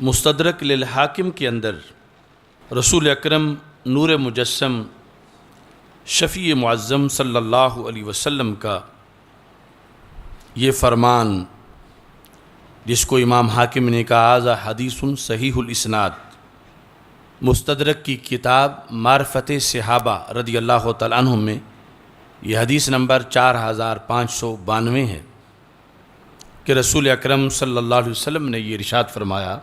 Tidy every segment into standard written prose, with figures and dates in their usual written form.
مستدرک للحاکم کے اندر رسول اکرم نور مجسم شفیع معظم صلی اللہ علیہ وسلم کا یہ فرمان جس کو امام حاکم نے کہا ھذا حدیث صحیح الاسناد، مستدرک کی کتاب معرفت صحابہ رضی اللہ تعالیٰ عنہم میں یہ حدیث نمبر 4592 ہے کہ رسول اکرم صلی اللہ علیہ وسلم نے یہ ارشاد فرمایا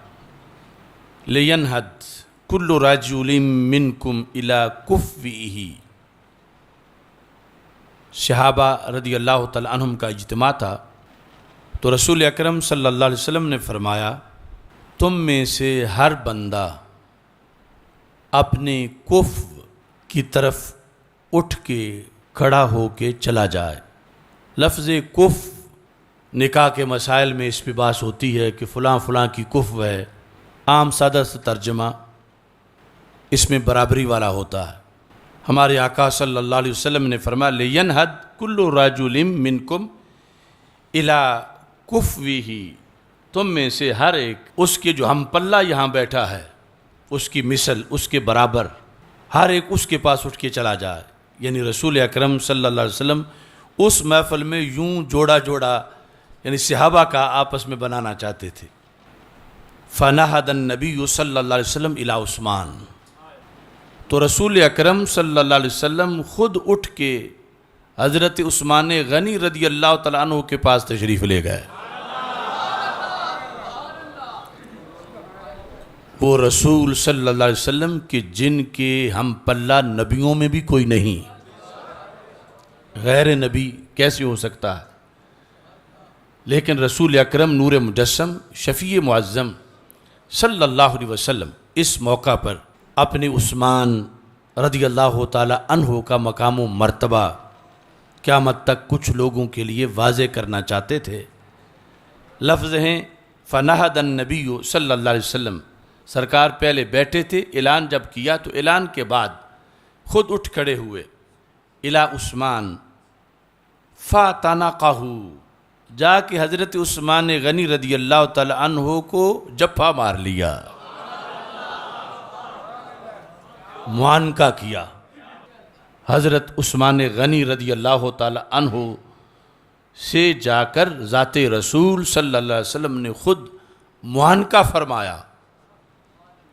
لینہد کل رجل منکم الی کفوہ۔ صحابہ رضی اللہ تعالیٰ عنہم کا اجتماع تھا، تو رسول اکرم صلی اللہ علیہ وسلم نے فرمایا تم میں سے ہر بندہ اپنے کفو کی طرف اٹھ کے کھڑا ہو کے چلا جائے۔ لفظ کفو نکاح کے مسائل میں اس پہ بحث ہوتی ہے کہ فلاں فلاں کی کفو ہے، عام سادہ سے ترجمہ اس میں برابری والا ہوتا ہے۔ ہمارے آقا صلی اللہ علیہ وسلم نے فرمایا لینہد کل رجل منکم الی کفوہ، تم میں سے ہر ایک اس کے جو ہم پلہ یہاں بیٹھا ہے اس کی مثل، اس کے برابر ہر ایک اس کے پاس اٹھ کے چلا جائے۔ یعنی رسول اکرم صلی اللہ علیہ وسلم اس محفل میں یوں جوڑا جوڑا یعنی صحابہ کا آپس میں بنانا چاہتے تھے۔ فنہد النبی صلی اللہ علیہ وسلم الی عثمان، تو رسول اکرم صلی اللہ علیہ وسلم خود اٹھ کے حضرت عثمان غنی رضی اللہ تعالیٰ عنہ کے پاس تشریف لے گئے۔ وہ رسول صلی اللہ علیہ وسلم کہ جن کے ہم پلہ نبیوں میں بھی کوئی نہیں، غیر نبی کیسے ہو سکتا ہے، لیکن رسول اکرم نور مجسم شفیع معظم صلی اللہ علیہ وسلم اس موقع پر اپنے عثمان رضی اللہ تعالی عنہ کا مقام و مرتبہ قیامت تک کچھ لوگوں کے لیے واضح کرنا چاہتے تھے۔ لفظ ہیں فنہد النبی صلی اللہ علیہ وسلم، سرکار پہلے بیٹھے تھے، اعلان جب کیا تو اعلان کے بعد خود اٹھ کھڑے ہوئے الی عثمان فاتنقہ، جا کے حضرت عثمان غنی رضی اللہ تعالی عنہ کو جپا مار لیا، معانقہ کیا۔ حضرت عثمان غنی رضی اللہ تعالی عنہ سے جا کر ذات رسول صلی اللہ علیہ وسلم نے خود معانقہ فرمایا،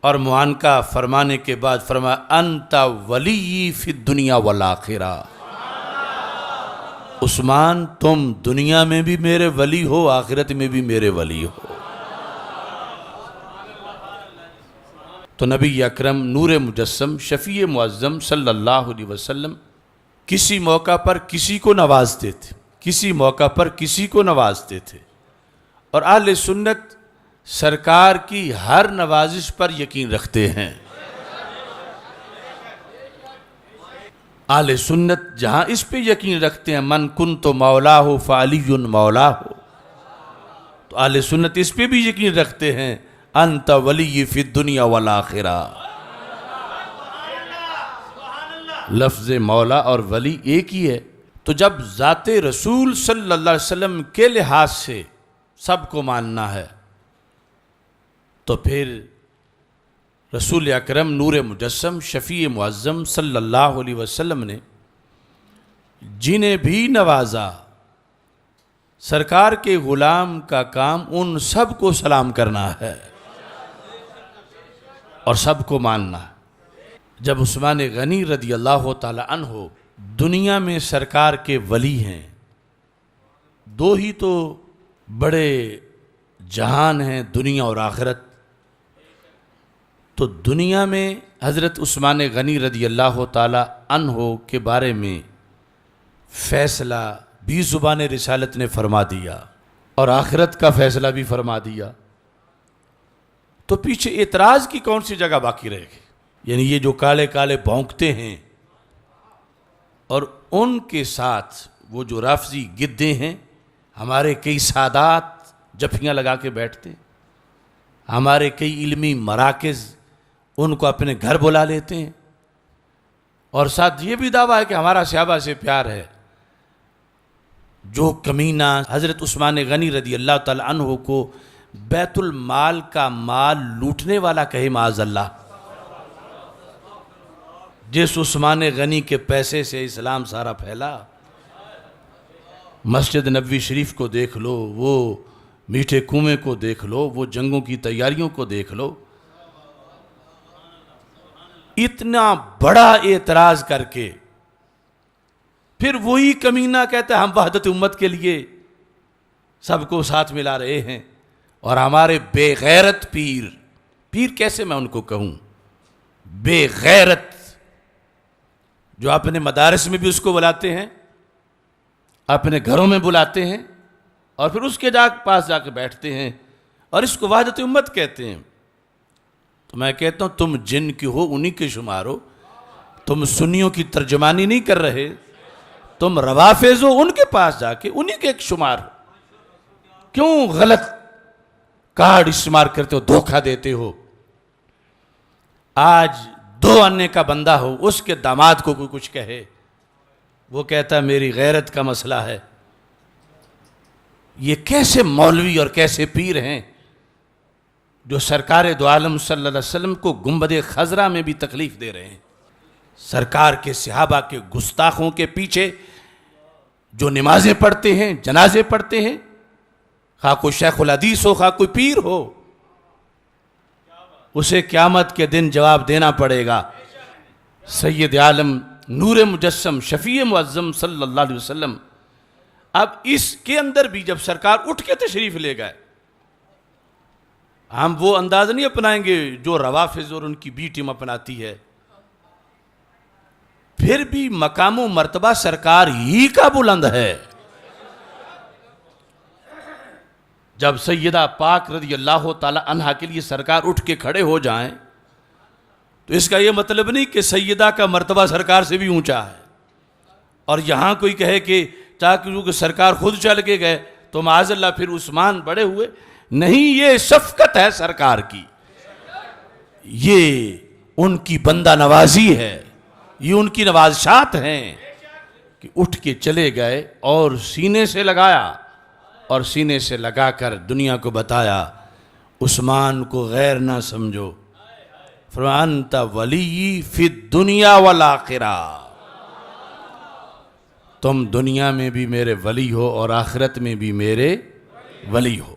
اور معانقہ فرمانے کے بعد فرمایا انت ولی فی الدنیا والآخرہ، عثمان تم دنیا میں بھی میرے ولی ہو، آخرت میں بھی میرے ولی ہو۔ تو نبی اکرم نور مجسم شفیع معظم صلی اللہ علیہ وسلم کسی موقع پر کسی کو نوازتے تھے، کسی موقع پر کسی کو نوازتے تھے، اور اہل سنت سرکار کی ہر نوازش پر یقین رکھتے ہیں۔ اہل سنت جہاں اس پہ یقین رکھتے ہیں من کنت مولا ہو فعلی مولا ہو، تو اہل سنت اس پہ بھی یقین رکھتے ہیں انت ولی فی الدنیا والآخرہ۔ لفظ مولا اور ولی ایک ہی ہے، تو جب ذات رسول صلی اللہ علیہ وسلم کے لحاظ سے سب کو ماننا ہے تو پھر رسول اکرم نور مجسم شفیع معظم صلی اللہ علیہ وسلم نے جنہیں بھی نوازا، سرکار کے غلام کا کام ان سب کو سلام کرنا ہے اور سب کو ماننا ہے۔ جب عثمان غنی رضی اللہ تعالی عنہ دنیا میں سرکار کے ولی ہیں، دو ہی تو بڑے جہان ہیں دنیا اور آخرت، تو دنیا میں حضرت عثمان غنی رضی اللہ تعالی عنہ کے بارے میں فیصلہ بھی زبان رسالت نے فرما دیا اور آخرت کا فیصلہ بھی فرما دیا، تو پیچھے اعتراض کی کون سی جگہ باقی رہے گی؟ یعنی یہ جو کالے کالے بھونکتے ہیں اور ان کے ساتھ وہ جو رافضی گدے ہیں، ہمارے کئی سادات جفیاں لگا کے بیٹھتے ہیں، ہمارے کئی علمی مراکز ان کو اپنے گھر بلا لیتے ہیں، اور ساتھ یہ بھی دعویٰ ہے کہ ہمارا صحابہ سے پیار ہے۔ جو کمینہ حضرت عثمان غنی رضی اللہ تعالی عنہ کو بیت المال کا مال لوٹنے والا کہے معاذ اللہ. جس عثمان غنی کے پیسے سے اسلام سارا پھیلا. مسجد نبوی شریف کو دیکھ لو، وہ میٹھے کنویں کو دیکھ لو، وہ جنگوں کی تیاریوں کو دیکھ لو. اتنا بڑا اعتراض کر کے پھر وہی کمینہ کہتا ہے ہم وحدت امت کے لیے سب کو ساتھ ملا رہے ہیں، اور ہمارے بے غیرت پیر کیسے میں ان کو کہوں، بے غیرت، جو اپنے مدارس میں بھی اس کو بلاتے ہیں، اپنے گھروں میں بلاتے ہیں، اور پھر اس کے پاس جا کے بیٹھتے ہیں اور اس کو وحدت امت کہتے ہیں. تو میں کہتا ہوں تم جن کی ہو انہی کے شمار ہو، تم سنیوں کی ترجمانی نہیں کر رہے، تم روافض ہو، ان کے پاس جا کے انہی کے ایک شمار ہو. کیوں غلط کارڈ استعمال کرتے ہو، دھوکہ دیتے ہو؟ آج 2 آنے کا بندہ ہو، اس کے داماد کو کوئی کچھ کہے، وہ کہتا ہے میری غیرت کا مسئلہ ہے. یہ کیسے مولوی اور کیسے پیر ہیں جو سرکار دو عالم صلی اللہ علیہ وسلم کو گنبد خضرا میں بھی تکلیف دے رہے ہیں؟ سرکار کے صحابہ کے گستاخوں کے پیچھے جو نمازیں پڑھتے ہیں، جنازے پڑھتے ہیں، خواہ کوئی شیخ الحدیث ہو، خواہ کوئی پیر ہو، اسے قیامت کے دن جواب دینا پڑے گا. سید عالم نور مجسم شفیع معظم صلی اللہ علیہ وسلم. اب اس کے اندر بھی جب سرکار اٹھ کے تشریف لے گئے، ہم وہ انداز نہیں اپنائیں گے جو روافض اور ان کی بی ٹیم اپناتی ہے. پھر بھی مقام و مرتبہ سرکار ہی کا بلند ہے. جب سیدہ پاک رضی اللہ تعالی عنہا کے لیے سرکار اٹھ کے کھڑے ہو جائیں تو اس کا یہ مطلب نہیں کہ سیدہ کا مرتبہ سرکار سے بھی اونچا ہے. اور یہاں کوئی کہے کہ چاہے سرکار خود چل کے گئے تو معاذ اللہ پھر عثمان بڑے ہوئے. نہیں، یہ شفقت ہے سرکار کی، یہ ان کی بندہ نوازی ہے، یہ ان کی نوازشات ہیں کہ اٹھ کے چلے گئے اور سینے سے لگایا، اور سینے سے لگا کر دنیا کو بتایا عثمان کو غیر نہ سمجھو، فَأَنْتَ وَلِيِّ فِي الدُّنْيَا وَالْآخِرَةِ، تم دنیا میں بھی میرے ولی ہو اور آخرت میں بھی میرے ولی ہو.